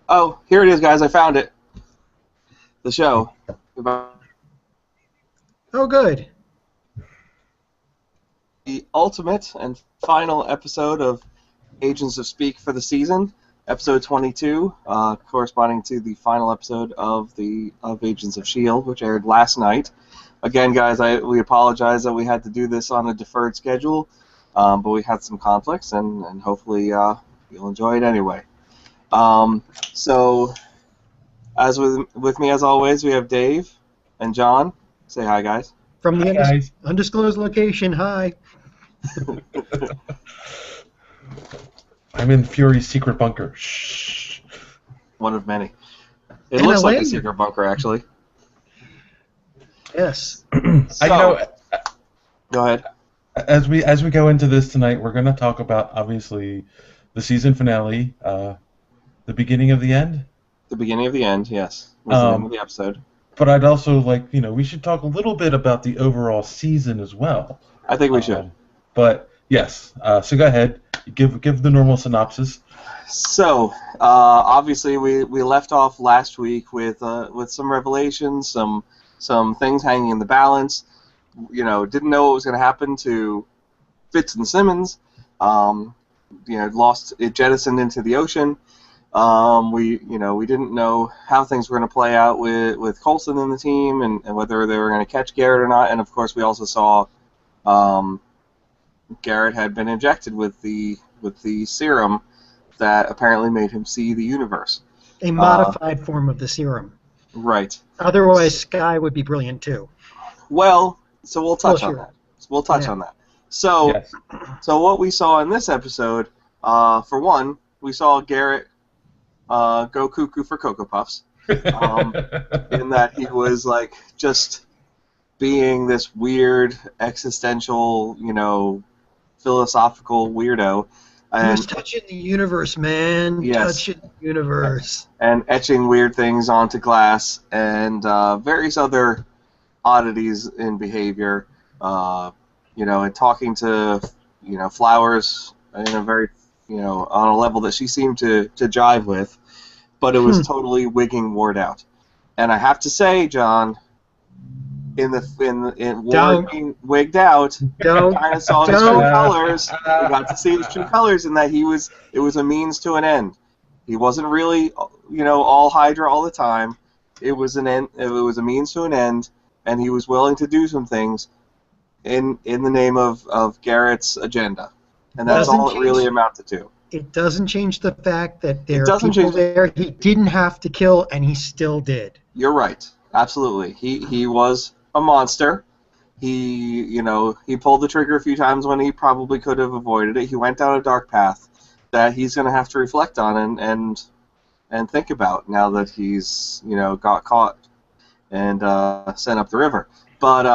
Oh, here it is, guys. I found it. The show. About Oh, good. the ultimate and final episode of Agents of Speak for the season, episode 22, corresponding to the final episode of Agents of S.H.I.E.L.D., which aired last night. Again, guys, we apologize that we had to do this on a deferred schedule, but we had some conflicts, and hopefully you'll enjoy it anyway. So, as with me as always, we have Dave and John. Say hi, guys. From the Hi, guys. undisclosed location, hi. I'm in Fury's secret bunker. Shh. One of many. It In looks LA? like a secret bunker, actually. Yes. So, go ahead. As we go into this tonight, we're going to talk about obviously the season finale, the beginning of the end. The beginning of the end, yes, was the name of the episode. But I'd also we should talk a little bit about the overall season as well. I think we should. But yes, so go ahead, give the normal synopsis. So, obviously, we left off last week with some revelations, some things hanging in the balance. Didn't know what was going to happen to Fitz and Simmons. It jettisoned into the ocean. We didn't know how things were going to play out with Coulson in the team and whether they were going to catch Garrett or not. And of course, we also saw Garrett had been injected with the serum that apparently made him see the universe. A modified form of the serum. Right. Otherwise, Sky would be brilliant too. Well, so we'll touch on sure. that. We'll touch on that. So, Yes. So what we saw in this episode, for one, we saw Garrett go cuckoo for Cocoa Puffs, in that he was just being this weird existential, philosophical weirdo. He was touching the universe, man. Yes. Touching the universe. And etching weird things onto glass and various other oddities in behavior, and talking to, flowers in a very, on a level that she seemed to jive with, but it was totally wigging Ward out. And I have to say, John, in Ward being wigged out, kind of saw his true colors. We got to see his true colors in that it was a means to an end. He wasn't really, all HYDRA all the time. It was an end. It was a means to an end, and he was willing to do some things in the name of Garrett's agenda, and that's all it really amounted to. It doesn't change the fact that there are people there he didn't have to kill, and he still did. You're right. Absolutely. He was a monster. He pulled the trigger a few times when he probably could have avoided it. He went down a dark path that he's going to have to reflect on and think about now that he's got caught and sent up the river. But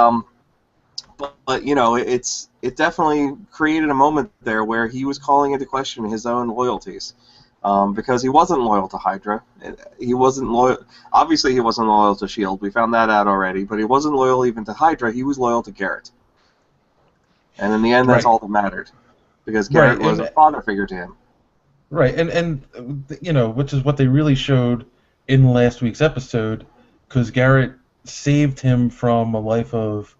it definitely created a moment there where he was calling into question his own loyalties, because he wasn't loyal to HYDRA. He wasn't loyal. Obviously, he wasn't loyal to S.H.I.E.L.D. We found that out already. But he wasn't loyal even to HYDRA. He was loyal to Garrett. And in the end, that's all that mattered, because Garrett was a father figure to him. Right, and which is what they really showed in last week's episode, because Garrett saved him from a life of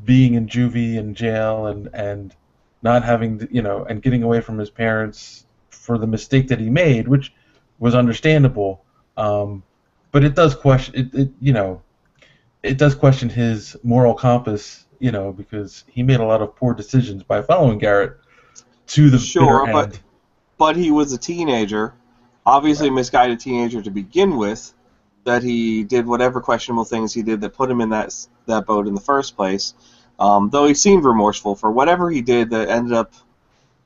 being in juvie and jail and not having to, and getting away from his parents for the mistake that he made, which was understandable. But it does question it does question his moral compass, because he made a lot of poor decisions by following Garrett to the bitter end. But he was a teenager, obviously a misguided teenager to begin with, that he did whatever questionable things he did that put him in that boat in the first place. Though he seemed remorseful for whatever he did that ended up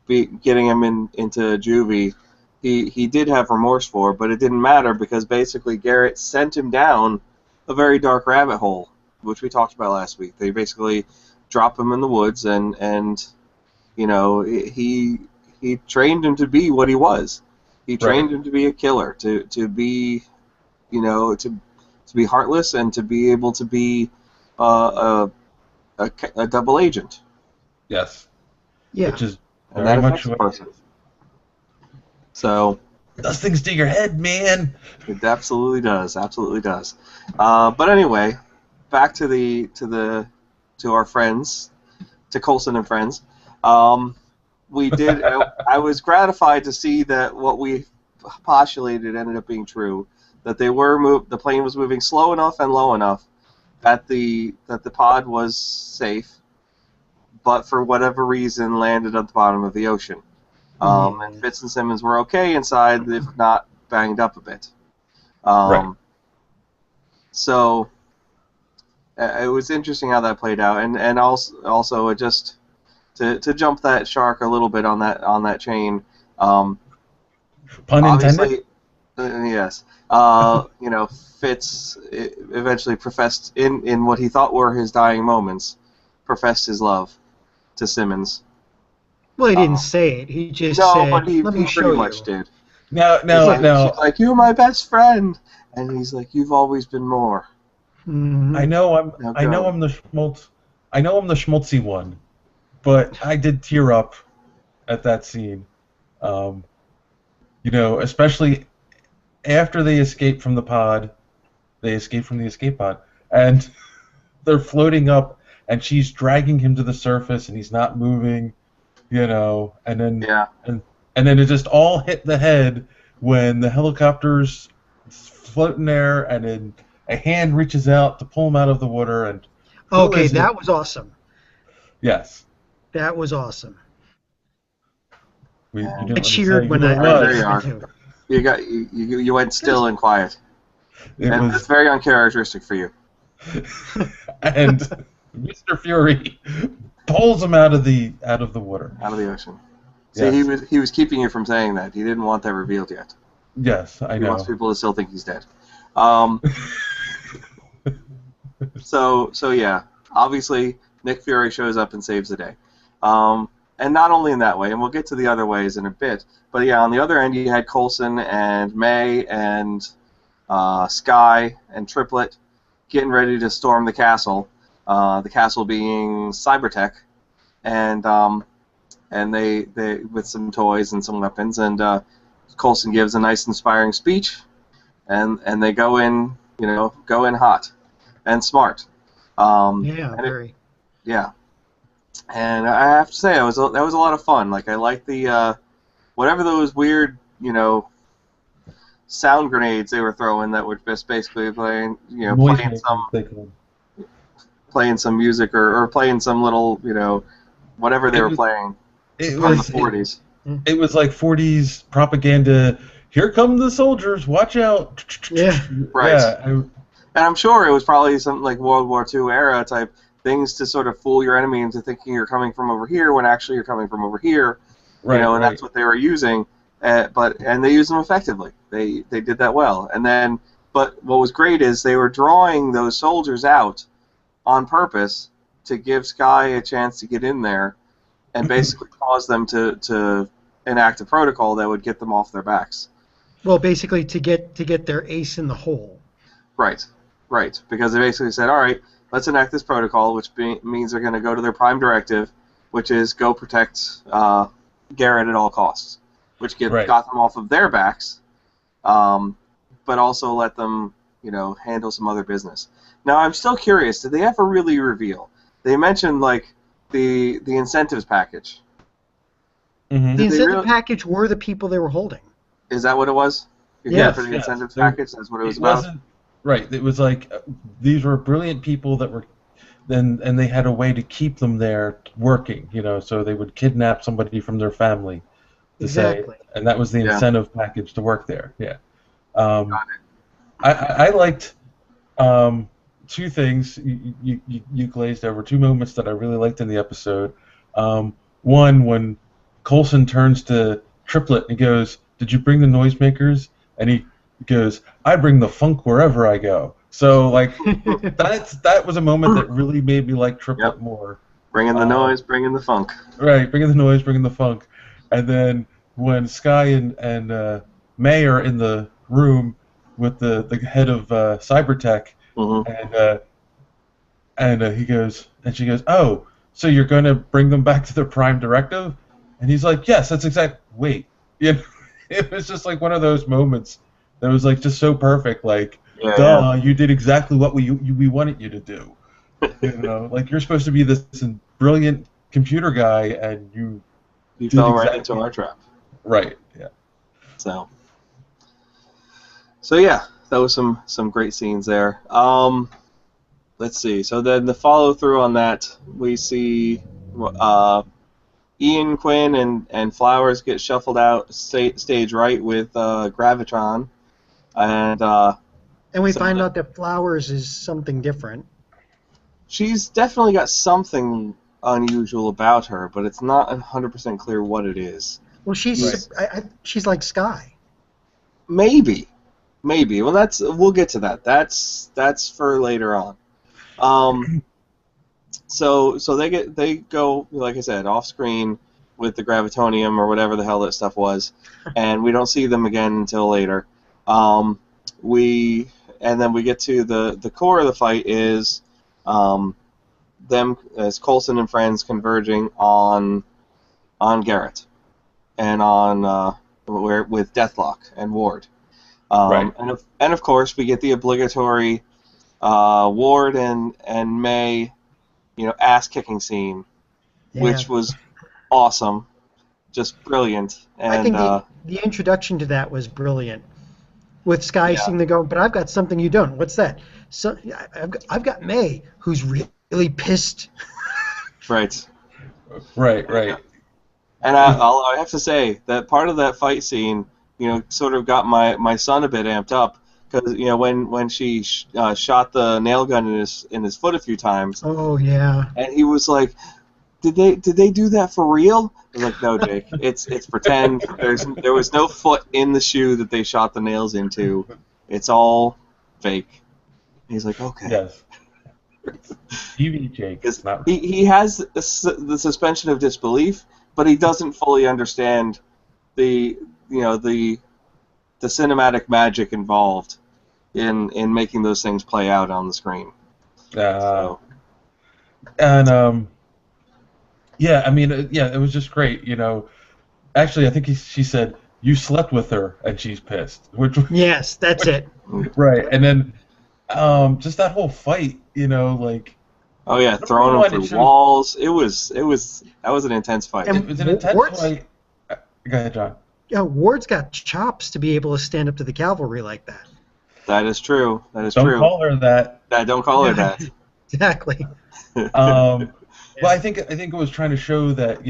getting him into juvie, he did have remorse for, but it didn't matter because basically Garrett sent him down a very dark rabbit hole, which we talked about last week. They basically drop him in the woods and he trained him to be what he was. He trained him to be a killer, to be, to be heartless and to be able to be a double agent. Yes. Yeah. Which is and that very affects much the person. So, does things to your head, man. It absolutely does. Absolutely does. But anyway, back to our friends, to Coulson and friends. We did. I was gratified to see that what we postulated ended up being true. That the plane was moving slow enough and low enough that the pod was safe, but for whatever reason landed at the bottom of the ocean. And Fitz and Simmons were okay inside, if not banged up a bit. Right. So it was interesting how that played out, and also just to jump that shark a little bit on that chain. Pun Obviously, intended. yes. Fitz eventually professed in what he thought were his dying moments, professed his love to Simmons. Well, he didn't say it. He just said, but "Let me show you." pretty much did. No. He's like, "You're my best friend," and he's like, "You've always been more." Mm-hmm. I know I'm the schmaltz. I know I'm the schmaltzy one, but I did tear up at that scene. Especially after they escape from the pod. They escape from the escape pod, and they're floating up, and she's dragging him to the surface, and he's not moving. And then and then it just all hit the head when the helicopter's floating there, and then a hand reaches out to pull him out of the water. And that was awesome. Yes, that was awesome. I cheered when you went still and quiet. That's very uncharacteristic for you. And Mr. Fury pulls him out of the water, out of the ocean. Yes. See, he was keeping you from saying that. He didn't want that revealed yet. Yes, I know. He wants people to still think he's dead. So yeah, obviously Nick Fury shows up and saves the day. And not only in that way, and we'll get to the other ways in a bit, but yeah, on the other end you had Coulson and May and Sky and Triplet getting ready to storm the castle. The castle being Cybertech, and they with some toys and some weapons, and Coulson gives a nice inspiring speech, and they go in hot and smart. Very. And I have to say, that was a lot of fun. Like, I like the whatever those weird sound grenades they were throwing that were just basically playing some music or playing some little whatever they were playing from the 40s. It was like 40s propaganda. Here come the soldiers! Watch out! Yeah, right. Yeah, and I'm sure it was probably something like World War II era type things to sort of fool your enemy into thinking you're coming from over here when actually you're coming from over here. Right, and that's what they were using. And they used them effectively. They did that well. But what was great is they were drawing those soldiers out on purpose to give Sky a chance to get in there and basically cause them to enact a protocol that would get them off their backs. Well, basically to get their ace in the hole. Right. Because they basically said, all right, let's enact this protocol, which means they're going to go to their prime directive, which is go protect Garrett at all costs, which got them off of their backs, but also let them, handle some other business. Now, I'm still curious, did they ever really reveal? They mentioned, like, the incentives package. Mm-hmm. The incentive package were the people they were holding. Is that what it was? Yes. For the incentives package, that's what it was about? Right. It was like, these were brilliant people that were... and they had a way to keep them there working, so they would kidnap somebody from their family to say, and that was the incentive package to work there. Yeah. I liked two things you glazed over, two moments that I really liked in the episode. One, when Coulson turns to Triplet and he goes, "Did you bring the noisemakers?" And he goes, "I bring the funk wherever I go." So, like, that was a moment that really made me like Triplet more. Bringing the noise, bringing the funk. Right, bringing the noise, bringing the funk. And then when Sky and May are in the room with the head of Cybertech, mm-hmm. and he goes, and she goes, "Oh, so you're going to bring them back to their prime directive?" And he's like, "Yes, that's exact. Wait, It was just like one of those moments that was like just so perfect. Like, Yeah, duh, you did exactly what we wanted you to do. You know, like you're supposed to be this brilliant computer guy, and you did fell right exactly into our trap. right. Yeah. So yeah, that was some great scenes there. Let's see. So then the follow through on that, we see Ian, Quinn, and Flowers get shuffled out stage right with Gravitron, and we so find out that Flowers is something different. she's definitely got something unusual about her, but it's not 100% clear what it is. Well, she's like Sky. Maybe. Well, we'll get to that. That's for later on. So they go, like I said, off screen with the gravitonium or whatever the hell that stuff was, and we don't see them again until later. And then we get to the core of the fight is them as Coulson and friends converging on Garrett and on with Deathlock and Ward. Right. And of course we get the obligatory Ward and May, ass kicking scene, which was awesome, just brilliant. And I think the introduction to that was brilliant. With Sky seeing the go, but I've got something you don't. What's that? So I've got May, who's really pissed. Right. And I have to say that part of that fight scene, sort of got my son a bit amped up because when she shot the nail gun in his foot a few times. Oh yeah. And he was like, Did they do that for real? I was like, no, Jake. It's pretend. There was no foot in the shoe that they shot the nails into. It's all fake. And he's like, okay. Yes. TV Jake. He has the suspension of disbelief, but he doesn't fully understand the cinematic magic involved in making those things play out on the screen. And yeah, I mean, it was just great, Actually, I think she said, you slept with her, and she's pissed. Yes, that's it. Right, and then just that whole fight, like... Oh, yeah, throwing him through walls. That was an intense fight. It was an intense fight. Go ahead, John. Yeah, Ward's got chops to be able to stand up to the cavalry like that. That is true. Don't call her that. Don't call her that. Exactly. Well, I think it was trying to show that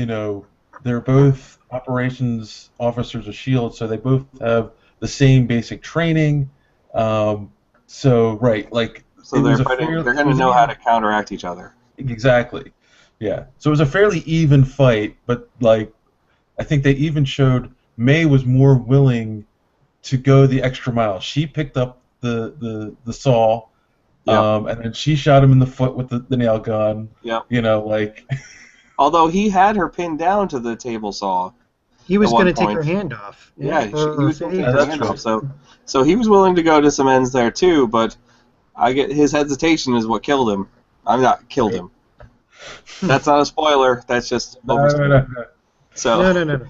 they're both operations officers of S.H.I.E.L.D., so they both have the same basic training. So they're going to know how to counteract each other. Exactly. Yeah. So it was a fairly even fight, but I think they even showed May was more willing to go the extra mile. She picked up the saw. Yep. And then she shot him in the foot with the nail gun. Yep. Although he had her pinned down to the table saw. He was going to take her hand off. Yeah, he was going to take her hand off. So he was willing to go to some ends there too, but his hesitation is what killed him. I'm not killed him. That's not a spoiler. That's just no. So no.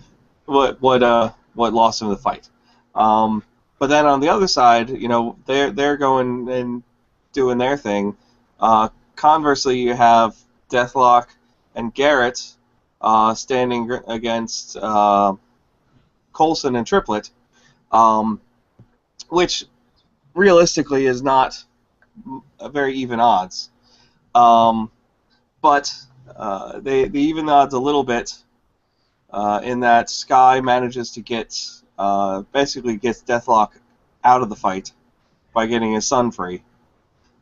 What lost him the fight? But then on the other side, they're going and doing their thing. Conversely, you have Deathlock and Garrett standing against Coulson and Triplet, which realistically is not very even odds. But they even the odds a little bit in that Sky manages to basically gets Deathlock out of the fight by getting his son free.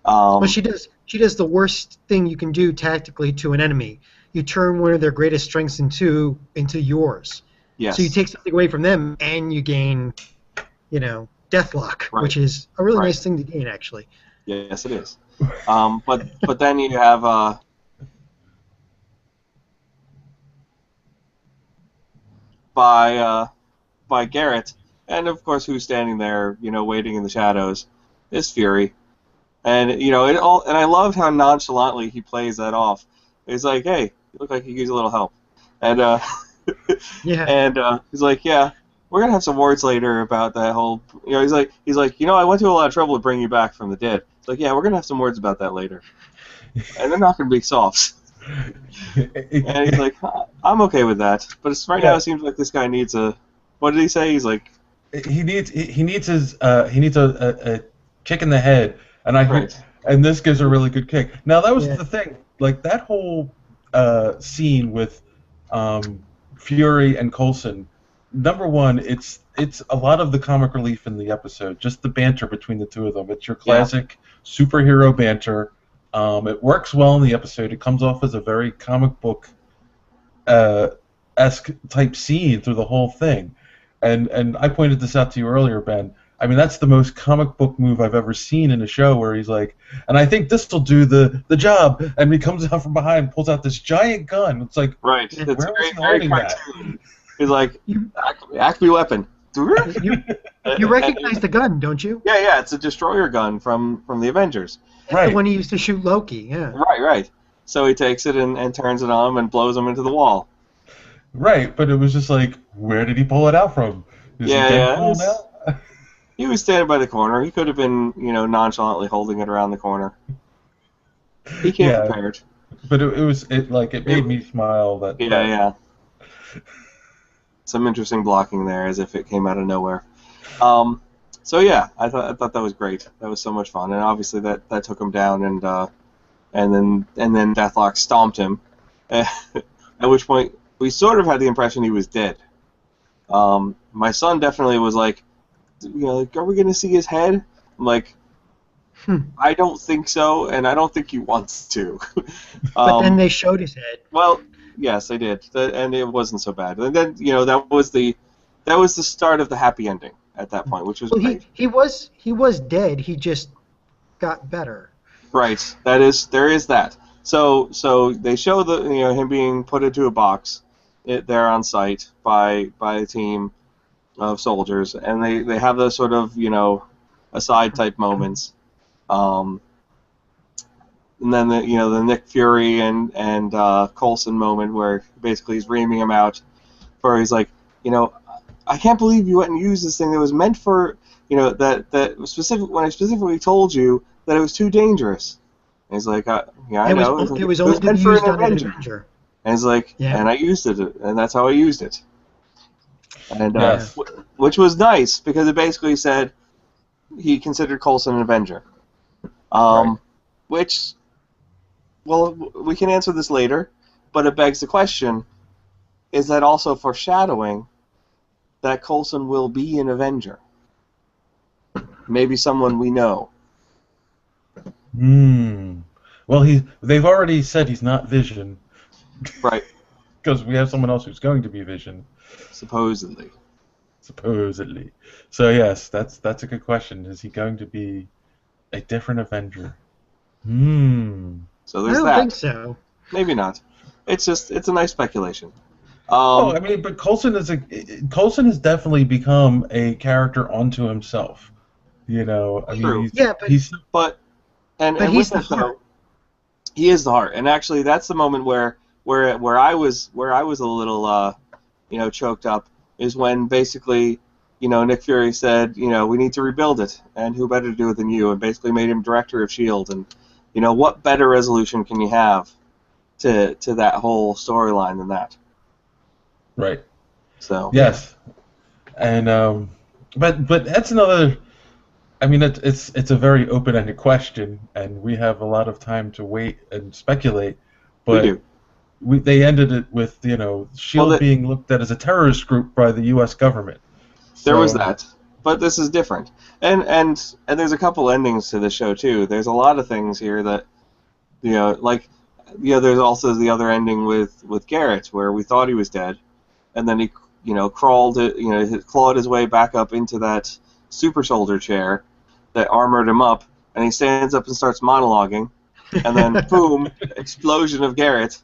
But she does the worst thing you can do tactically to an enemy. You turn one of their greatest strengths into yours. Yes. So you take something away from them and you gain, Deathlock, which is a really nice thing to gain, actually. Yes, it is. But then you have by Garrett, and of course who's standing there, waiting in the shadows, is Fury. And and I loved how nonchalantly he plays that off. He's like, "Hey, you look like you could use a little help," and yeah, and he's like, "Yeah, we're gonna have some words later about that whole. He's like, I went to a lot of trouble to bring you back from the dead. It's like, yeah, we're gonna have some words about that later, and they're not gonna be softs. And he's like, I'm okay with that, but right now it seems like this guy needs a. What did he say? He's like, he needs a kick in the head, and this gives a really good kick. Now that was the thing, like that whole scene with Fury and Coulson. Number one, it's a lot of the comic relief in the episode, just the banter between the two of them. It's your classic superhero banter. It works well in the episode. It comes off as a very comic book esque type scene through the whole thing. And I pointed this out to you earlier, Ben. I mean, that's the most comic book move I've ever seen in a show, where he's like, and I think this will do the job, and he comes out from behind and pulls out this giant gun. It's like, right, where it's was he very holding that? cartoon. He's like, Acme weapon. You recognize the gun, don't you? Yeah, it's a destroyer gun from the Avengers. Right. The one he used to shoot Loki, yeah. Right. So he takes it and turns it on and blows him into the wall. Right, but it was just like, where did he pull it out from? Is he was standing by the corner. He could have been, nonchalantly holding it around the corner. He came prepared. But it made me smile. Yeah. Some interesting blocking there, as if it came out of nowhere. So yeah, I thought that was great. That was so much fun, and obviously that took him down, and then Deathlock stomped him. At which point we sort of had the impression he was dead. My son definitely was like, are we going to see his head? I'm like, I don't think so, and I don't think he wants to. But then they showed his head. Well, yes, they did, and it wasn't so bad. And then that was the start of the happy ending at that point, which was great. He was dead. He just got better. Right. There is that. So they show him being put into a box there on site by a team of soldiers, and they have those sort of aside type moments, and then the Nick Fury and Coulson moment where basically he's reaming him out, where he's like, I can't believe you went and used this thing that was meant for that specific when I specifically told you that it was too dangerous. And he's like, yeah, I know. It was only meant for an Avenger. And he's like, and I used it, and that's how I used it. And which was nice, because it basically said he considered Coulson an Avenger. Which, well, we can answer this later, but it begs the question, is that also foreshadowing that Coulson will be an Avenger? Maybe someone we know. Well, they've already said he's not Vision. Right. Because we have someone else who's going to be Vision. Supposedly. So yes, that's a good question. Is he going to be a different Avenger? So there's that. I don't think so. Maybe not. It's a nice speculation. But Coulson has definitely become a character unto himself. True. But he's the heart. He is the heart, and actually, that's the moment where I was a little choked up, is when basically Nick Fury said we need to rebuild it, and who better to do it than you, and basically made him director of S.H.I.E.L.D. and what better resolution can you have to that whole storyline than that? Right. So yes, and but that's another. I mean, it's a very open-ended question, and we have a lot of time to wait and speculate. But we do. They ended it with S.H.I.E.L.D. being looked at as a terrorist group by the U.S. government. There was that, but this is different, and there's a couple endings to the show too. There's a lot of things here that there's also the other ending with Garrett, where we thought he was dead, and then he clawed his way back up into that super soldier chair that armored him up, and he stands up and starts monologuing, and then boom, explosion of Garrett,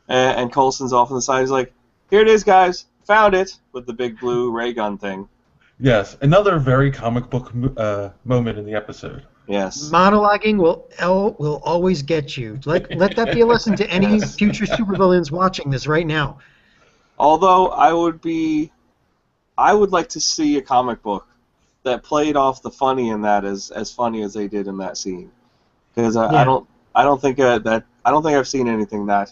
and Coulson's off on the side. He's like, "Here it is, guys, found it," with the big blue ray gun thing. Yes, another very comic book moment in the episode. Yes. Monologuing will always get you. Let that be a lesson to any future supervillains watching this right now. Although I I would like to see a comic book that played off the funny in that as funny as they did in that scene, because I Yeah. don't think I don't think I've seen anything that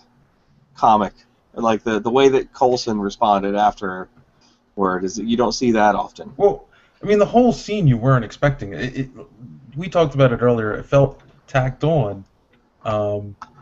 comic, like the way that Coulson responded afterward is that you don't see that often. Well, I mean, the whole scene you weren't expecting. We talked about it earlier. It felt tacked on,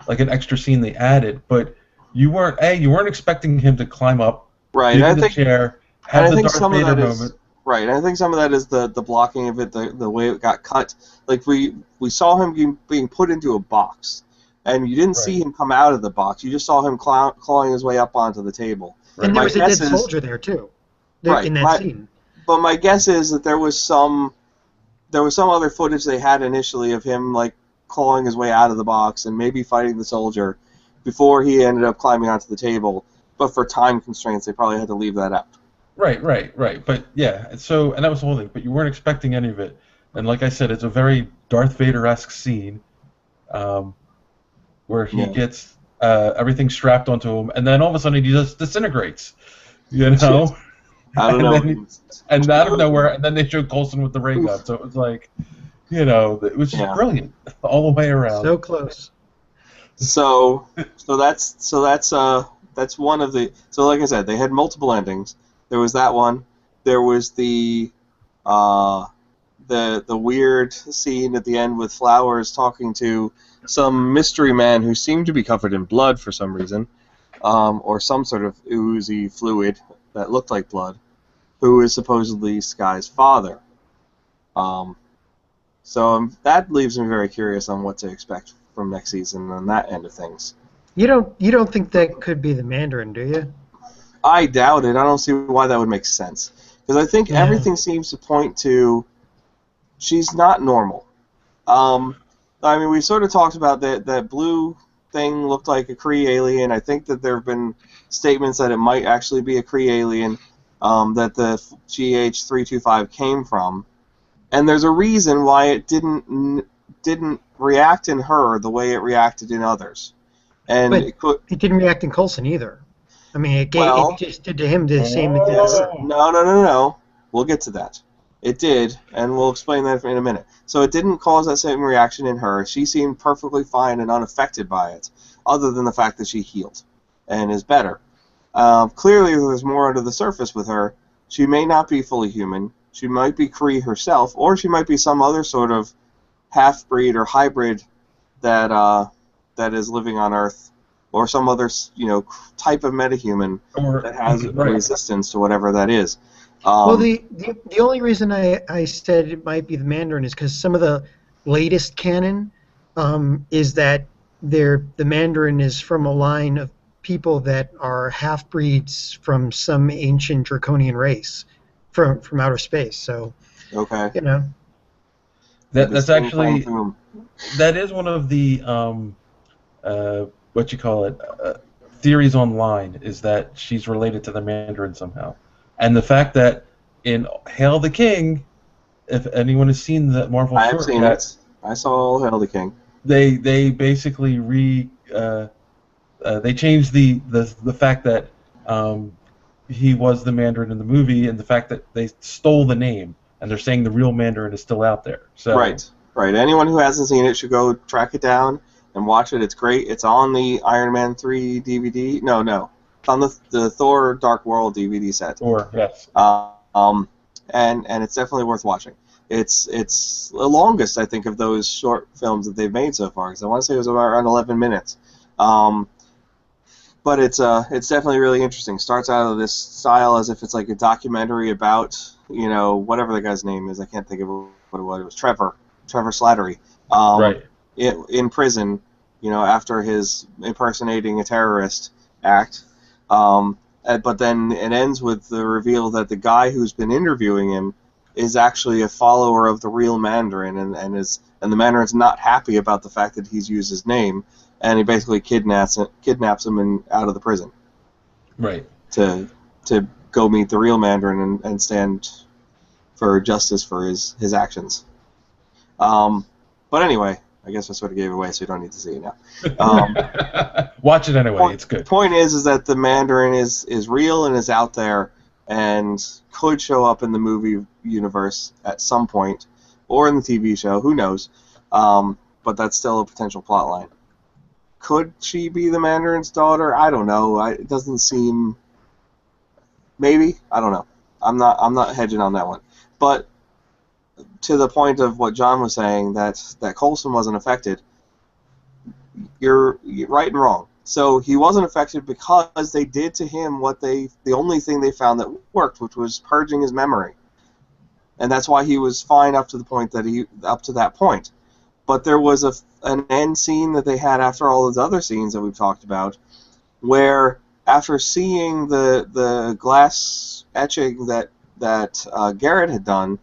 like an extra scene they added, but you weren't expecting him to climb up, Right. give you the chair, And have I the think Darth some of Vader that is moment. right. And I think some of that is the blocking of it, the way it got cut. Like we saw him being put into a box, and you didn't Right. see him come out of the box. You just saw him clawing his way up onto the table. And Right. there My was a guess dead is soldier there too, right. in that scene. But my guess is that there was some other footage they had initially of him like clawing his way out of the box and maybe fighting the soldier before he ended up climbing onto the table. But for time constraints, they probably had to leave that out. Right. But yeah, so and that was the whole thing. But you weren't expecting any of it, and like I said, it's a very Darth Vader-esque scene, um, where he Yeah. gets everything strapped onto him, and then all of a sudden he just disintegrates, you know. I don't And know. then and out of nowhere, and then they showed Coulson with the ray gun. So it was like, it was just Yeah. brilliant all the way around. So close. So that's one of the. So like I said, they had multiple endings. There was that one. There was the weird scene at the end with Flowers talking to some mystery man who seemed to be covered in blood for some reason, or some sort of oozy fluid that looked like blood, who is supposedly Sky's father. So that leaves me very curious on what to expect from next season on that end of things. You don't think that could be the Mandarin, do you? I doubt it. I don't see why that would make sense. Because I think Yeah. everything seems to point to she's not normal. I mean, we sort of talked about that blue thing looked like a Kree alien. I think that there have been statements that it might actually be a Kree alien that the GH325 came from. And there's a reason why it didn't react in her the way it reacted in others. And But it could, it didn't react in Coulson either. I mean, well, it just did to him the same it did yes, to her. no. We'll get to that. It did, and we'll explain that in a minute. So it didn't cause that same reaction in her. She seemed perfectly fine and unaffected by it, other than the fact that she healed and is better. Clearly, there's more under the surface with her. She may not be fully human. She might be Kree herself, or she might be some other sort of half-breed or hybrid that is living on Earth, or some other type of metahuman that has a Right. resistance to whatever that is. Well, the only reason I said it might be the Mandarin is because some of the latest canon is that the Mandarin is from a line of people that are half breeds from some ancient draconian race from outer space. So Okay. That's This thing came actually through. that is one of the what you call it theories online, is that she's related to the Mandarin somehow, and the fact that in Hail the King, if anyone has seen the Marvel I have short seen yet, it. I saw All Hail the King. they basically they changed the fact that he was the Mandarin in the movie, and the fact that they stole the name, and they're saying the real Mandarin is still out there. So Right. Anyone who hasn't seen it should go track it down and watch it. It's great. It's on the Iron Man 3 DVD. No. It's on the Thor Dark World DVD set. Or yes, And it's definitely worth watching. It's the longest, I think, of those short films that they've made so far. Because I want to say it was about around 11 minutes. But it's definitely really interesting. Starts out of this style as if it's like a documentary about whatever the guy's name is. I can't think of what it was. It was Trevor Slattery. right. In prison, after his impersonating a terrorist act. But then it ends with the reveal that the guy who's been interviewing him is actually a follower of the real Mandarin, and the Mandarin's not happy about the fact that he's used his name, and he basically kidnaps him out of the prison. Right. To go meet the real Mandarin and stand for justice for his actions. But anyway, I guess I sort of gave it away, so you don't need to see it now. Watch it anyway. It's good. Point is that the Mandarin is real and is out there, and could show up in the movie universe at some point, or in the TV show, who knows, but that's still a potential plot line. Could she be the Mandarin's daughter? I don't know. It doesn't seem... Maybe? I don't know. I'm not hedging on that one. But to the point of what John was saying, that Coulson wasn't affected, you're right and wrong. So he wasn't affected because they did to him the only thing they found that worked, which was purging his memory. And that's why he was fine up to that point. But there was an end scene that they had after all those other scenes that we've talked about, where after seeing the glass etching that Garrett had done,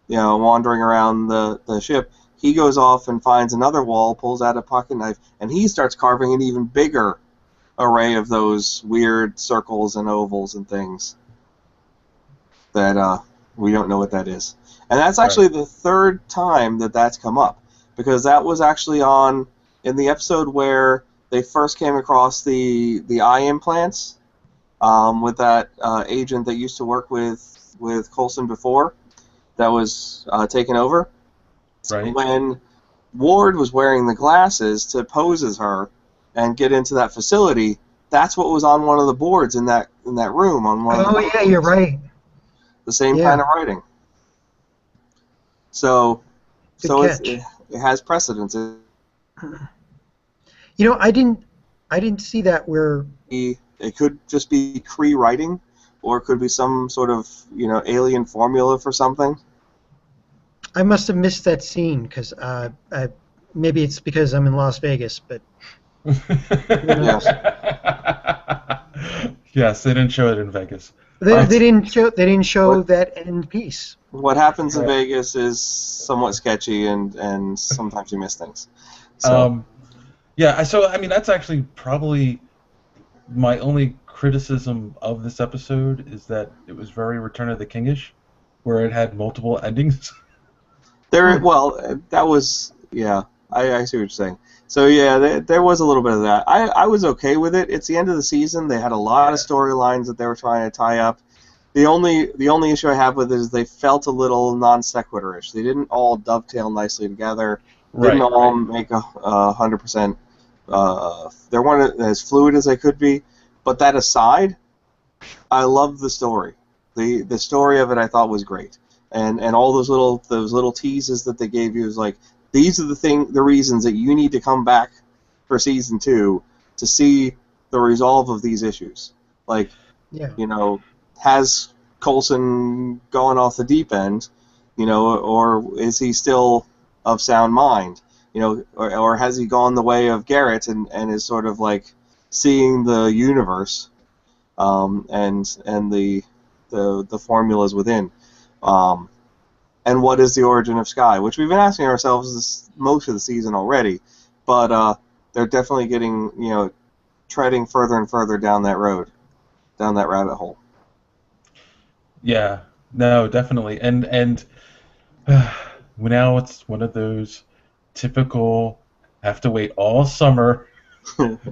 wandering around the ship, he goes off and finds another wall, pulls out a pocket knife, and he starts carving an even bigger array of those weird circles and ovals and things that we don't know what that is. And that's actually the third time that's come up, because that was actually in the episode where they first came across the eye implants with that agent that used to work with Coulson before, that was taken over. Right. When Ward was wearing the glasses to pose as her and get into that facility, that's what was on one of the boards in that room. On one. Oh yeah, you're right. The same kind of writing. So it has precedence. I didn't see that where it could just be Kree writing, or it could be some sort of alien formula for something. I must have missed that scene because maybe it's because I'm in Las Vegas, but Yes. Yes, they didn't show it in Vegas. They didn't show that end piece. What happens in Vegas is somewhat sketchy, and sometimes you miss things. So. So I mean, that's actually probably my only criticism of this episode, is that it was very Return of the King-ish, where it had multiple endings. That was, I see what you're saying. So yeah, there was a little bit of that. I was okay with it. It's the end of the season. They had a lot of storylines that they were trying to tie up. The only issue I have with it is they felt a little non sequitur-ish. They didn't all dovetail nicely together. Didn't all make 100%. They weren't as fluid as they could be. But that aside, I loved the story. The story of it I thought was great. And all those little teases that they gave you is like, these are the reasons that you need to come back for season 2 to see the resolve of these issues. Like, has Coulson gone off the deep end, or is he still of sound mind, or has he gone the way of Garrett and is sort of like seeing the universe, and the formulas within. And what is the origin of Sky, which we've been asking ourselves most of the season already, but they're definitely getting, treading further and further down that road, down that rabbit hole. Yeah, no, definitely, and now it's one of those typical have to wait all summer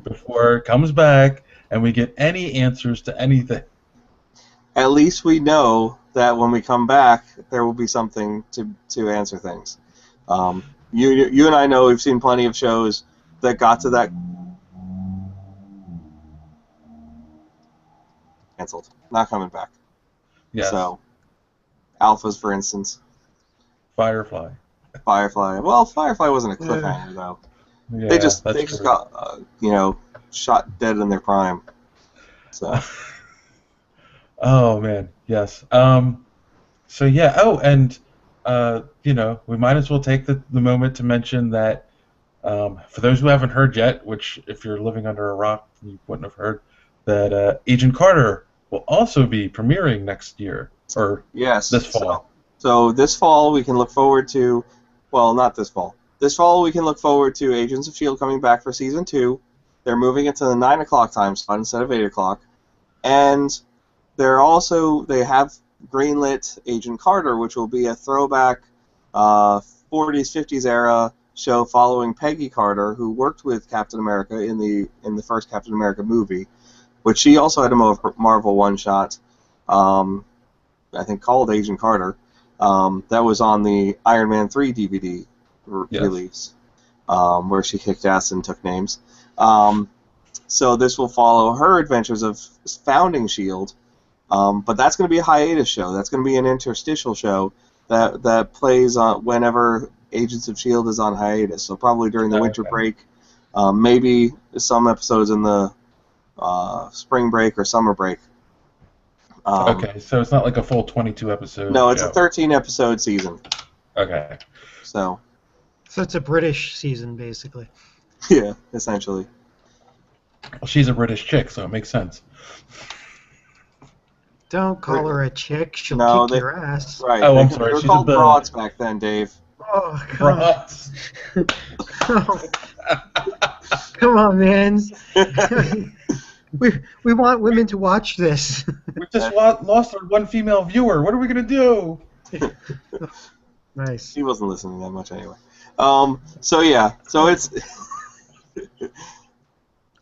before it comes back and we get any answers to anything. At least we know that when we come back, there will be something to answer things. You and I know we've seen plenty of shows that got to that canceled, not coming back. Yes. So, Alphas, for instance. Firefly. Well, Firefly wasn't a cliffhanger though. Yeah, they just true. got shot dead in their prime. So. Oh man, yes. So yeah. Oh, and we might as well take the moment to mention that for those who haven't heard yet, which if you're living under a rock, you wouldn't have heard, that Agent Carter will also be premiering next year, or this fall. So this fall we can look forward to, well, not this fall. This fall we can look forward to Agents of S.H.I.E.L.D. coming back for season 2. They're moving it to the 9 o'clock time slot instead of 8 o'clock, and they have greenlit Agent Carter, which will be a throwback 40s, 50s era show following Peggy Carter, who worked with Captain America in the first Captain America movie, which she also had a Marvel one-shot. I think called Agent Carter. That was on the Iron Man 3 DVD release, where she kicked ass and took names. So this will follow her adventures of founding S.H.I.E.L.D., but that's going to be a hiatus show. That's going to be an interstitial show that plays whenever Agents of S.H.I.E.L.D. is on hiatus. So probably during the winter break, maybe some episodes in the spring break or summer break. Okay, so it's not like a full 22 episode. No, it's a 13-episode season. Okay. So it's a British season, basically. yeah, essentially. Well, she's a British chick, so it makes sense. Don't call her a chick. She'll kick your ass. Right. Oh, I'm sorry. They were She's called a broads back then, Dave. Oh, come on. Broads. Come on, man. We want women to watch this. We just lost our one female viewer. What are we going to do? Nice. He wasn't listening that much anyway. So yeah. So it's...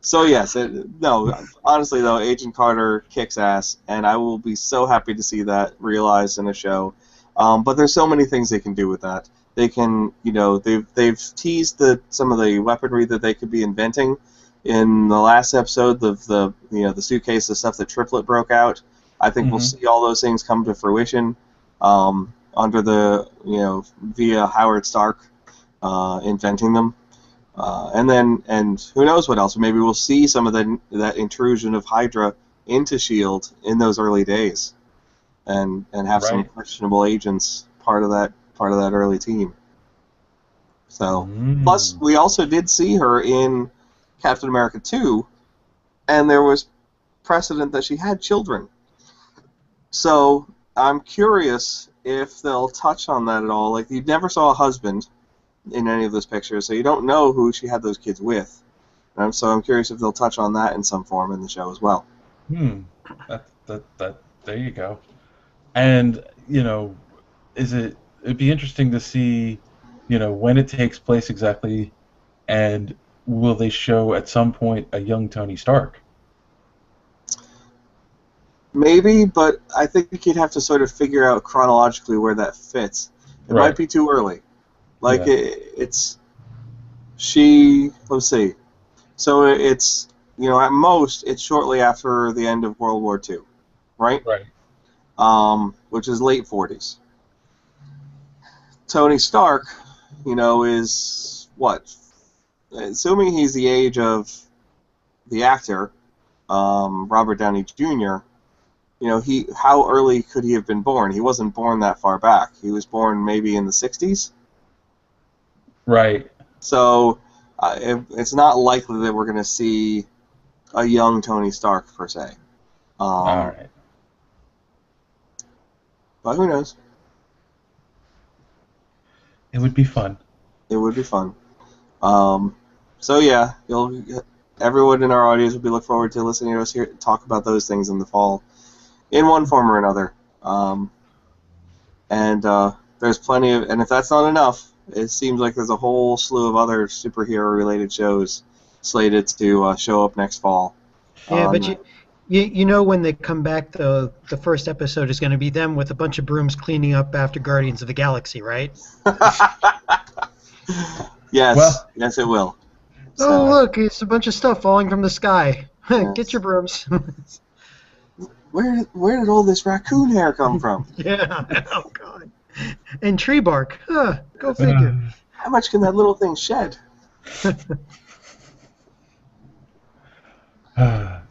So yes, no. Honestly though, Agent Carter kicks ass, and I will be so happy to see that realized in a show. But there's so many things they can do with that. They can, they've teased some of the weaponry that they could be inventing. In the last episode, the suitcase, the stuff that Triplet broke out. I think we'll see all those things come to fruition under via Howard Stark inventing them. And who knows what else? Maybe we'll see some of that intrusion of HYDRA into S.H.I.E.L.D. in those early days, and have some questionable agents part of that early team. So plus we also did see her in Captain America 2, and there was precedent that she had children. So I'm curious if they'll touch on that at all. Like, you never saw a husband in any of those pictures, so you don't know who she had those kids with. So I'm curious if they'll touch on that in some form in the show as well. There you go. And it'd be interesting to see, when it takes place exactly, and will they show at some point a young Tony Stark? Maybe, but I think you'd have to sort of figure out chronologically where that fits. It might be too early. Like, let's see. So it's, at most, it's shortly after the end of World War II, right? Right. Which is late 40s. Tony Stark, is what? Assuming he's the age of the actor, Robert Downey Jr., how early could he have been born? He wasn't born that far back. He was born maybe in the 60s. Right. So it's not likely that we're going to see a young Tony Stark, per se. All right. But who knows? It would be fun. It would be fun. So yeah, everyone in our audience will be looking forward to listening to us here talk about those things in the fall, in one form or another. And there's plenty of, and if that's not enough, it seems like there's a whole slew of other superhero-related shows slated to show up next fall. Yeah, but when they come back, the first episode is going to be them with a bunch of brooms cleaning up after Guardians of the Galaxy, right? Yes, yes, it will. So, look, it's a bunch of stuff falling from the sky. Yes. Get your brooms. Where did all this raccoon hair come from? Yeah, oh God. And tree bark. Go figure. How much can that little thing shed?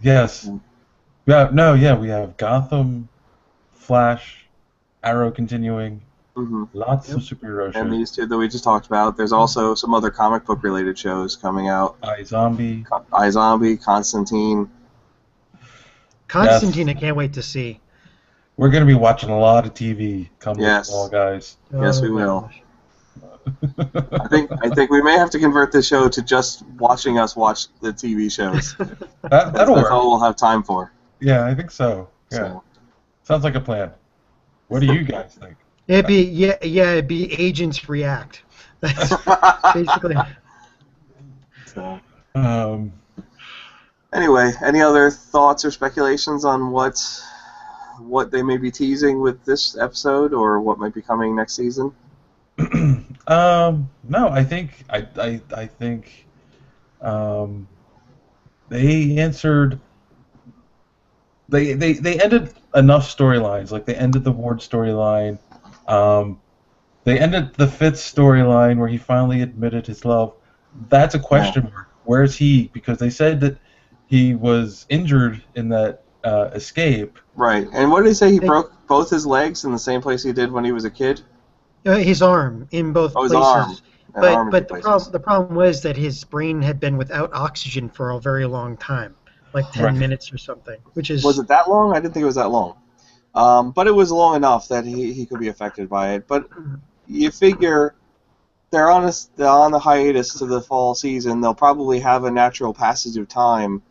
Yes. We have Gotham, Flash, Arrow continuing. Lots of superhero shows. And these two that we just talked about. There's also some other comic book related shows coming out. iZombie, Constantine. Constantine, I can't wait to see. We're going to be watching a lot of TV come this fall, guys. Yes, we will. I think we may have to convert this show to just watching us watch the TV shows. That'll work. That's all we'll have time for. Yeah, I think so. Yeah. Sounds like a plan. What do you guys think? It'd be Agents React. That's basically. So. Anyway, any other thoughts or speculations on what what they may be teasing with this episode, or what might be coming next season? No, I think um, they answered. They ended enough storylines. Like they ended the Ward storyline. Um, they ended the Fitz storyline where he finally admitted his love. That's a Yeah. question mark. Where's he? Because they said that he was injured in that escape. Right. And what did he say? He They, broke both his legs in the same place he did when he was a kid? his arm in both Oh, his arm. places. An arm in two But places. the problem was that his brain had been without oxygen for a very long time, like 10 Right. minutes or something, which Was is it that long? I didn't think it was that long. But it was long enough that he could be affected by it. But you figure they're on the hiatus to the fall season. They'll probably have a natural passage of time.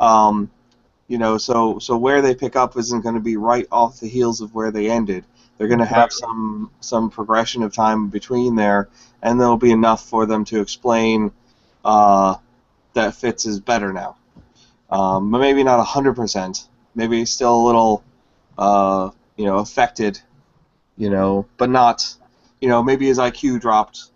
So where they pick up isn't going to be right off the heels of where they ended. They're going to have Right. some progression of time between there, and there'll be enough for them to explain that Fitz is better now. But maybe not 100%. Maybe he's still a little, affected, but not, maybe his IQ dropped,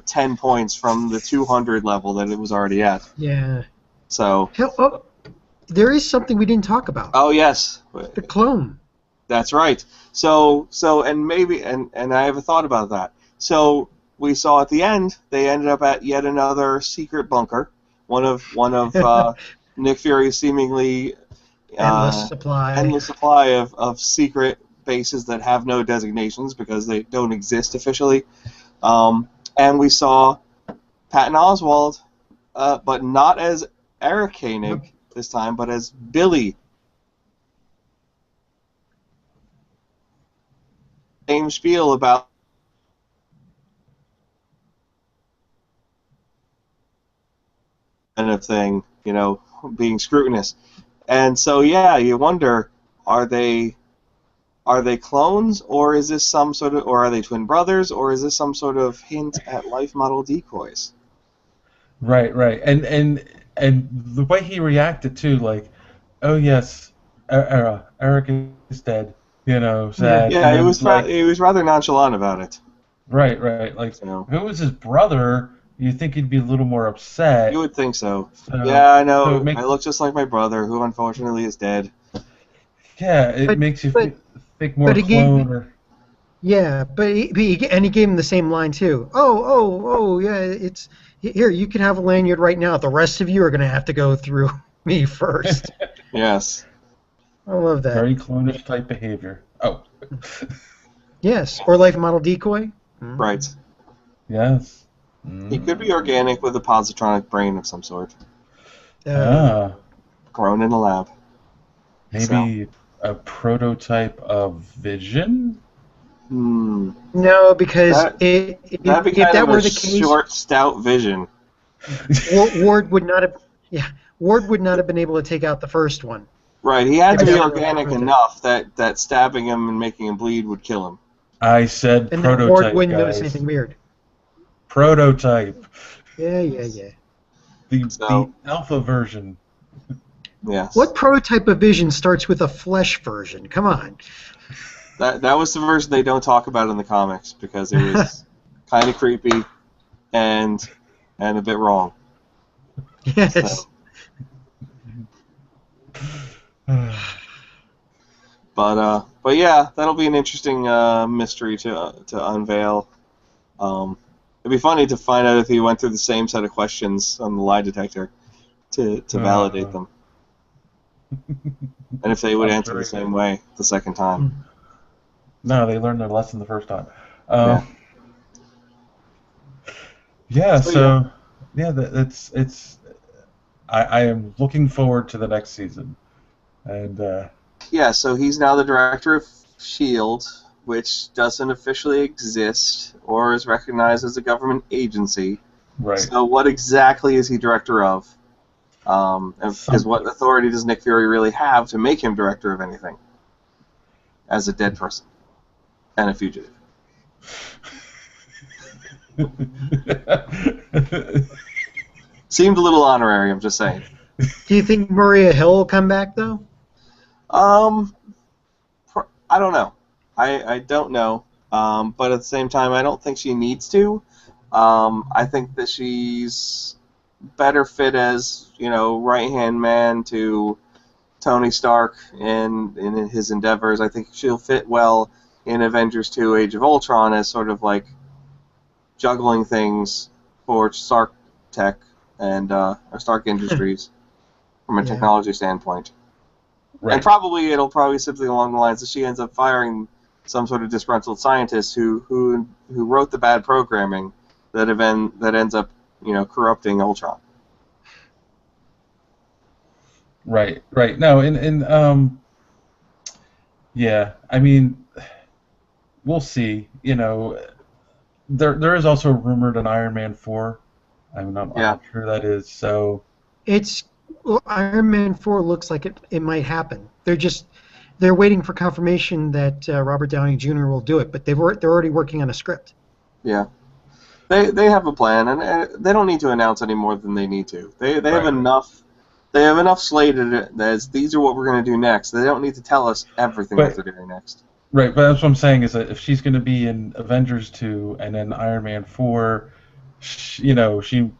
10 points from the 200 level that it was already at. yeah. So, Hell, oh, there is something we didn't talk about. oh yes, The clone. that's right. And maybe, and I have a thought about that. So we saw at the end, they ended up at yet another secret bunker. One of Nick Fury's seemingly Endless supply. endless supply of secret bases that have no designations because they don't exist officially. And we saw Patton Oswalt, but not as Eric Koenig this time, but as Billy. Same spiel about kind of thing, being scrutinous. And so, yeah, you wonder, are they clones, or is this some sort of, or are they twin brothers, or is this some sort of hint at life model decoys? Right. And the way he reacted too, like, oh yes, Eric is dead. Yeah. Sad. And Yeah, then like, he was rather nonchalant about it. right. Like, So if it was his brother, you think he'd be a little more you upset. would think so. So, Yeah, I so it know. makes I look just like my brother, who unfortunately is dead. yeah, it But makes you but think more but he gave clone or yeah, but he gave him the same line too. Oh, yeah, it's here. You can have a lanyard right now. The rest of you are gonna have to go through me first. Yes. I love that. very clonish type behavior. Oh, Yes, or life model decoy. Hmm. Right. yes. He could be organic with a positronic brain of some sort, Ah, grown in a lab. So, maybe a prototype of Vision. No, because that that'd be if kind that of a were the case, short, stout vision. Ward would not have. Yeah, Ward would not have been able to take out the first one. Right. He had If to be that were a organic prototype. enough that stabbing him and making him bleed would kill him. I said And then Ward prototype, wouldn't notice guys. anything weird. Prototype. Yeah. The So, alpha version. yes. What prototype of Vision starts with a flesh version? Come on. That was the version they don't talk about in the comics because it was kind of creepy and a bit wrong. Yes. So, but yeah, that'll be an interesting mystery to unveil. It'd be funny to find out if he went through the same set of questions on the lie detector to validate them, and if they would I'm answer sure the he same did. way the second time. No, they learned their lesson the first time. Yeah. Yeah. So, So yeah, it's. I am looking forward to the next season, and Yeah, so he's now the director of S.H.I.E.L.D., which doesn't officially exist or is recognized as a government agency. right. So what exactly is he director of? Because what authority does Nick Fury really have to make him director of anything as a dead person and a fugitive? Seemed a little honorary, I'm just saying. Do you think Maria Hill will come back though? Um, I don't know. I don't know. But at the same time, I don't think she needs to. I think that she's better fit as, right hand man to Tony Stark in his endeavors. I think she'll fit well in Avengers 2: Age of Ultron as sort of like juggling things for Stark Tech and or Stark Industries from a Yeah. technology standpoint. Right. And probably it'll probably simply along the lines that she ends up firing some sort of disgruntled scientist who wrote the bad programming that ends up corrupting Ultron. Right. Right. No. Yeah. I mean, we'll see. There is also rumored an Iron Man 4. I'm not sure that is. So Well, Iron Man 4 looks like it might happen. They're waiting for confirmation that Robert Downey Jr. will do it, but they're already working on a script. Yeah. They have a plan, and they don't need to announce any more than they need to. They have Right. enough. They have enough slated as these are what we're going to do next. They don't need to tell us everything that they're doing next. Right, but that's what I'm saying is that if she's going to be in Avengers 2 and then Iron Man 4, she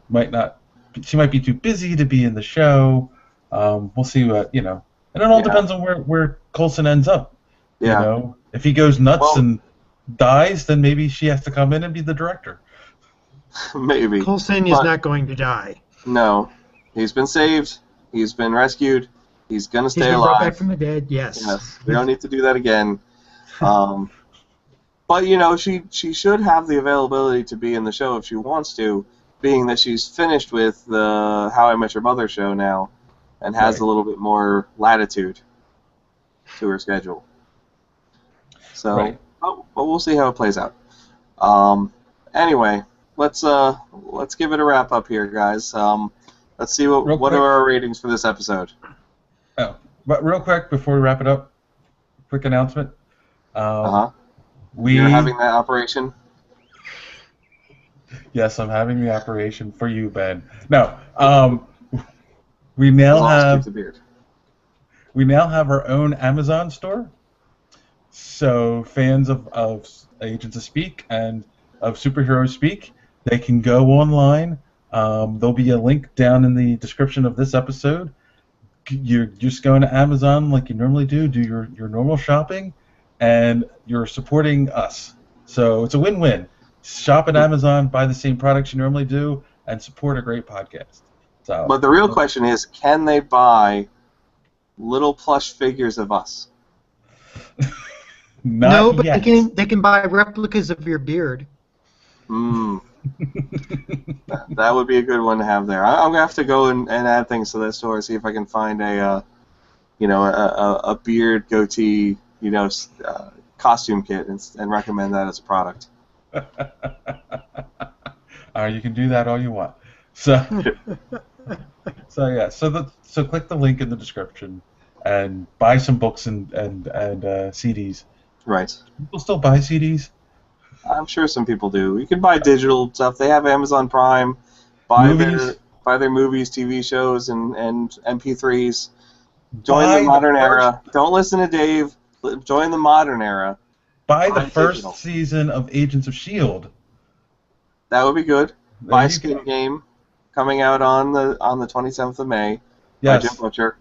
might not. She might be too busy to be in the show. We'll see what. And it all depends on where Coulson ends up. Yeah. If he goes nuts Well, and dies, then maybe she has to come in and be the director. maybe. Coulson is not going to die. No, he's been saved. He's been rescued. He's gonna stay He's been alive. brought back from the dead. Yes. Yes. We don't need to do that again. But she should have the availability to be in the show if she wants to, being that she's finished with the How I Met Your Mother show now, and has Right. a little bit more latitude to her schedule. So, Right. but we'll see how it plays out. Anyway, let's give it a wrap up here, guys. Let's see Real what quick. are our ratings for this episode. Oh, but real quick before we wrap it up, quick announcement. You're having that operation? Yes, I'm having the operation for you, Ben. No, we now have the beard. we now have our own Amazon store. So fans of Agents of Speak and of Superhero Speak, they can go online. There'll be a link down in the description of this episode. You're just going to Amazon like you normally do your normal shopping, and you're supporting us. So it's a win-win. Shop at Amazon, buy the same products you normally do, and support a great podcast. So, But the real question is, can they buy little plush figures of us? No, but yet. they can buy replicas of your beard. That would be a good one to have there. I'm gonna have to go and add things to that store, see if I can find a beard goatee costume kit and recommend that as a product. You can do that all you want. So yeah. So click the link in the description and buy some books and CDs. Right. People still buy CDs? I'm sure some people do. You can buy digital stuff. They have Amazon Prime. Buy their movies, TV shows, and MP3s. Join the modern era. Don't listen to Dave. Join the modern era. Buy the first digital season of Agents of S.H.I.E.L.D. That would be good. Buy Skin Game, coming out on the 27th of May. Yes. By Jim Butcher.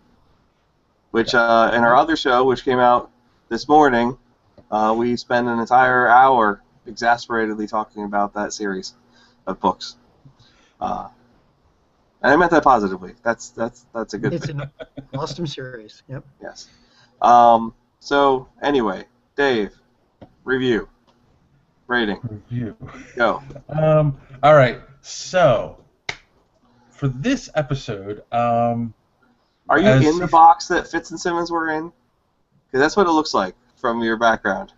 Which in our other show, which came out this morning, we spent an entire hour exasperatedly talking about that series of books. And I meant that positively. That's a good thing. It's an awesome series. Yep. Yes. So anyway, Dave, review, rating, go. All right. So for this episode, are you in the box that Fitz and Simmons were in? Because that's what it looks like from your background.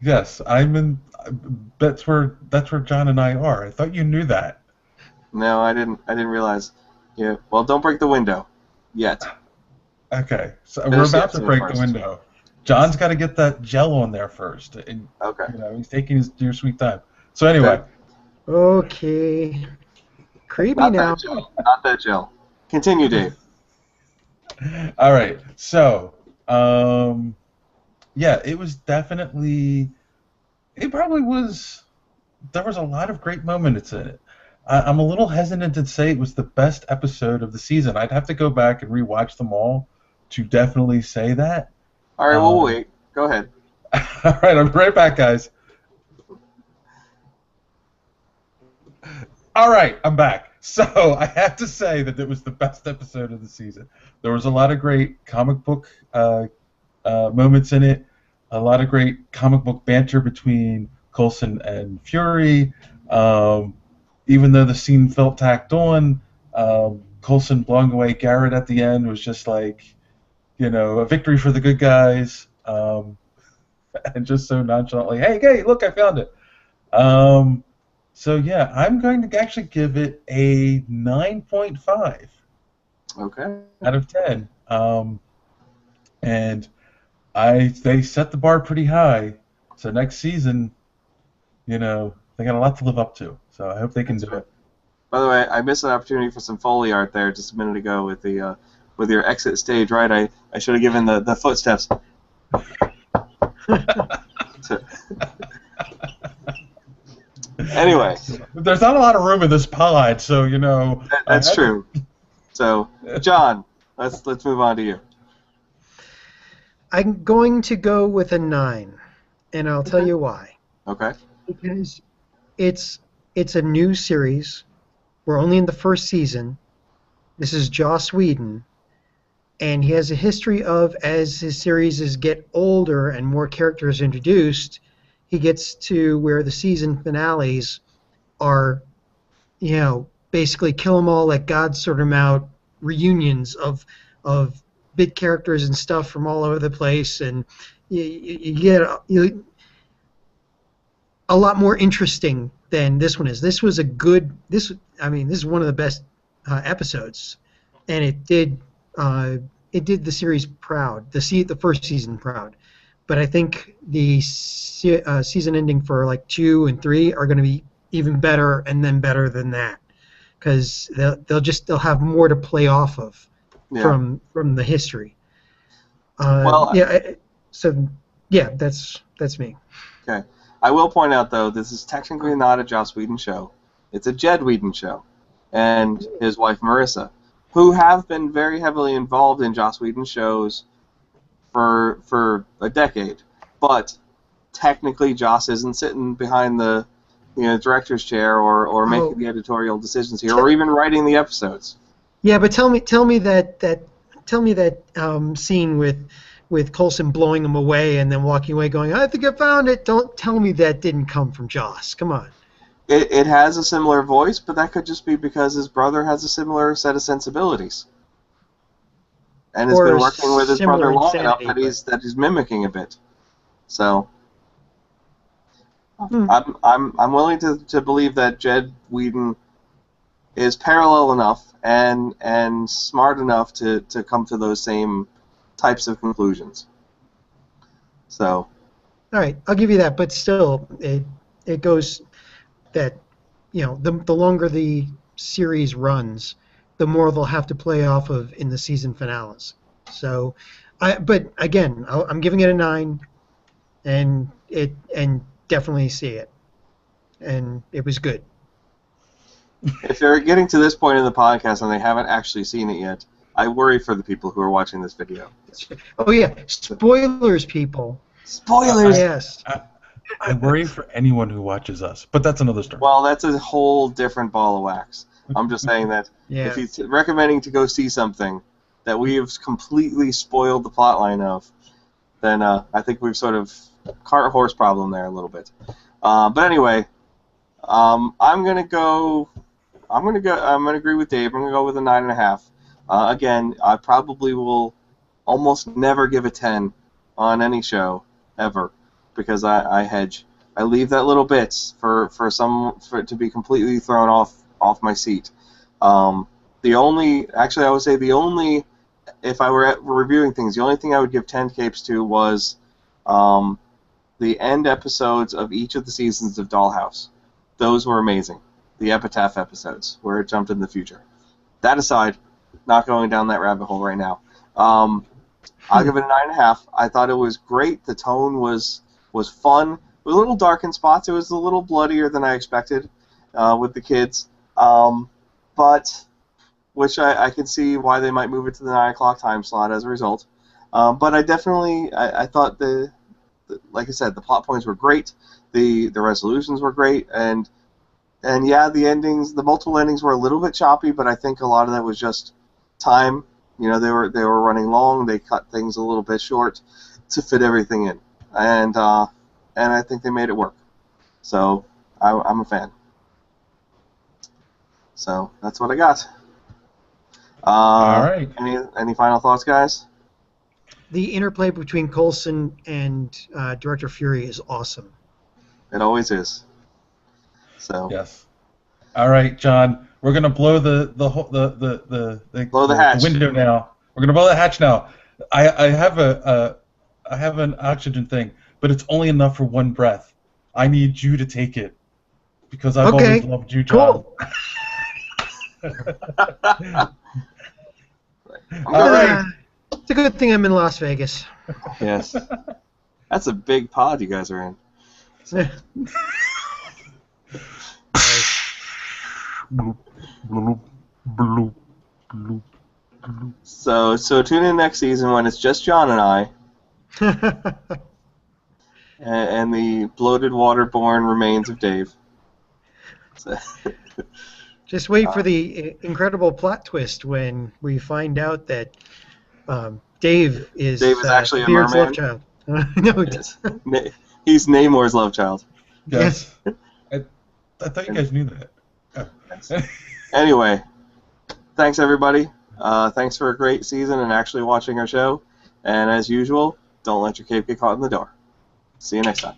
Yes, I'm in. That's where John and I are. I thought you knew that. No, I didn't realize. Yeah. Well, don't break the window yet. Okay, so we're about to break the window. John's got to get that gel on there first. And, okay. He's taking his dear sweet time. So anyway. Okay. Creepy Not now. That gel. Not that gel. Continue, Dave. All right. So Yeah, it was definitely. It probably was. There was a lot of great moments in it. I'm a little hesitant to say it was the best episode of the season. I'd have to go back and rewatch them all to definitely say that. All right, we'll wait. Go ahead. All right, I'm right back, guys. All right, I'm back. So I have to say that it was the best episode of the season. There was a lot of great comic book moments in it, a lot of great comic book banter between Coulson and Fury. Um, Even though the scene felt tacked on, Coulson blowing away Garrett at the end was just like, a victory for the good guys, and just so nonchalantly, hey, look, I found it. So yeah, I'm going to actually give it a 9.5 Okay. out of 10. And they set the bar pretty high. So next season, they got a lot to live up to. So I hope they can do it. By the way, I missed an opportunity for some Foley art there just a minute ago with the with your exit stage, right? I should have given the footsteps. Anyway, there's not a lot of room in this pod, so that's true. So, John, let's move on to you. I'm going to go with a 9, and I'll tell you why. Okay. Because it's a new series. We're only in the first season. This is Joss Whedon, and he has a history of, as his series get older and more characters introduced, he gets to where the season finales are, basically kill them all, let God sort them out, reunions of big characters and stuff from all over the place, and you get a lot more interesting than this one is. This was this is one of the best episodes, and it did the series proud, the first season proud. But I think the season ending for like 2 and 3 are going to be even better, and then better than that, because they'll have more to play off of from the history. That's me. Okay. I will point out, though, this is technically not a Joss Whedon show. It's a Jed Whedon show, and his wife Marissa, who have been very heavily involved in Joss Whedon shows for a decade. But technically, Joss isn't sitting behind the director's chair or making the editorial decisions here, or even writing the episodes. Yeah, but tell me that scene with Coulson blowing him away and then walking away going, I think I found it. Don't tell me that didn't come from Joss. Come on. It has a similar voice, but that could just be because his brother has a similar set of sensibilities. And has been working with his brother long enough that he's mimicking a bit. So I'm willing to believe that Jed Whedon is parallel enough and smart enough to come to those same types of conclusions. So, all right, I'll give you that, but still, it goes that the longer the series runs, the more they'll have to play off of in the season finales. So, but again, I'm giving it a 9, and definitely see it, and it was good. If they're getting to this point in the podcast and they haven't actually seen it yet, I worry for the people who are watching this video. Oh yeah, spoilers, people. Spoilers. Yes. I worry for anyone who watches us, but that's another story. Well, that's a whole different ball of wax. I'm just saying that if he's recommending to go see something that we have completely spoiled the plotline of, then I think we've sort of cart horse problem there a little bit. But anyway, I'm gonna agree with Dave. I'm gonna go with a 9.5. Again, I probably will almost never give a 10 on any show ever, because I hedge. I leave that little bit for it to be completely thrown off my seat. I would say if I were reviewing things, the only thing I would give 10 capes to was the end episodes of each of the seasons of Dollhouse. Those were amazing. The Epitaph episodes, where it jumped in the future. That aside, not going down that rabbit hole right now. I'll give it a 9.5. I thought it was great. The tone was fun. It was a little dark in spots. It was a little bloodier than I expected with the kids, but which I can see why they might move it to the 9 o'clock time slot as a result. But I definitely I thought like I said, the plot points were great. The resolutions were great, and yeah, the multiple endings were a little bit choppy, but I think a lot of that was just time. You know, they were running long. They cut things a little bit short to fit everything in, and I think they made it work. So I'm a fan. So that's what I got. All right. Any final thoughts, guys? The interplay between Coulson and Director Fury is awesome. It always is. So Yes. All right, John. We're gonna blow the blow the hatch. window now. We're gonna blow the hatch now. I have I have an oxygen thing, but it's only enough for one breath. I need you to take it because I've Okay, always loved you, John. cool. All right. It's a good thing I'm in Las Vegas. Yes. That's a big pod you guys are in. So. So tune in next season when it's just John and I, and the bloated, waterborne remains of Dave. So. Just wait for the incredible plot twist when we find out that Dave is actually a Beard's love merman. child. No, Yes. He's Namor's love child. Yes. I thought you guys knew that. Oh. Anyway, thanks everybody. Thanks for a great season and actually watching our show. And as usual, don't let your cape get caught in the door. See you next time.